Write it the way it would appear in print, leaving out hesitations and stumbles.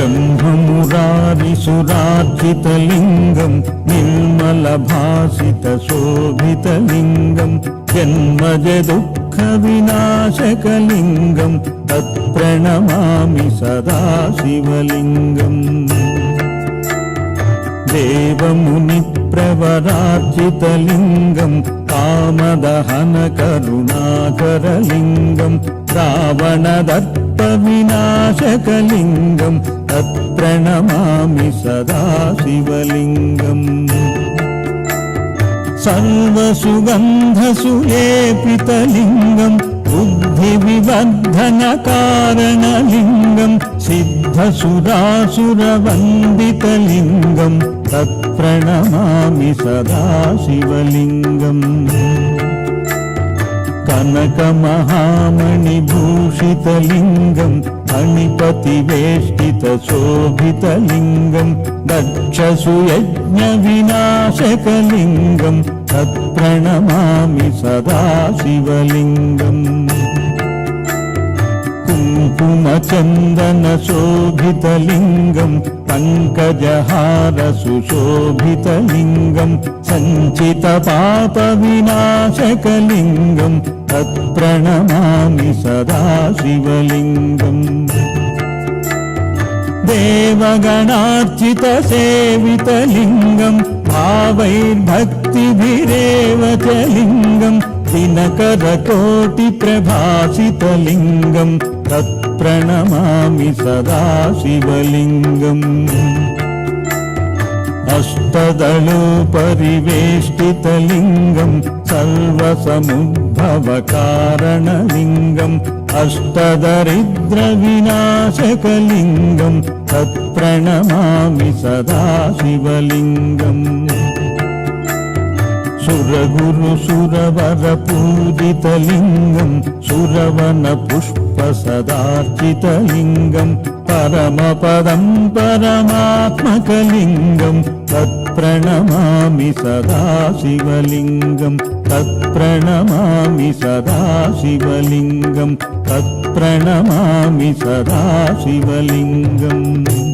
ब्रह्ममुरारिसुरार्चितलिङ्गं निर्मलभासितशोभितलिङ्गं जन्मजदुःखविनाशकलिङ्गं तत्प्रणमामि सदा शिवलिङ्गम् देवमुनिप्रवरार्चितलिङ्गं कामदहनकरुणाकरलिङ्गं रावणदर्पविनाशकलिङ्गं तत्प्रणमामि सदा शिवलिङ्गम् सर्वसुगन्धसुलेपितलिङ्गं बुद्धिविवर्धनकारणलिङ्गं सिद्धसुरासुरवन्दितलिङ्गं तत्प्रणमामि सदा शिवलिङ्गम् कनकमहामणिभूषितलिङ्गं फणिपतिवेष्टितशोभितलिङ्गं दक्षसुयज्ञविनाशकलिङ्गं तत्प्रणमामि सदा शिवलिङ्गम् कुङ्कुमचन्दनशोभितलिङ्गं पङ्कजहारसुशोभितलिङ्गं सञ्चितपापविनाशकलिङ्गं तत्प्रणमामि सदा शिवलिङ्गम् देवगणार्चितसेवितलिङ्गं भावैर्भक्तिभिरेव च लिङ्गं दिनकरकोटिप्रभासितलिङ्गं तत्प्रणमामि सदा शिवलिङ्गम् अष्टदलोपरिवेष्टितलिङ्गं सर्वसमुद्भवकारणलिङ्गम् अष्टदरिद्रविनाशकलिङ्गं तत्प्रणमामि सदा शिवलिङ्गम् सुरगुरुसुरवरपूजितलिङ्गं सुरवनपुष्पसदार्चितलिङ्गं परमपदं परमात्मकलिङ्गं तत्प्रणमामि सदा शिवलिङ्गं तत्प्रणमामि सदा शिवलिङ्गं तत्प्रणमामि सदा शिवलिङ्गम्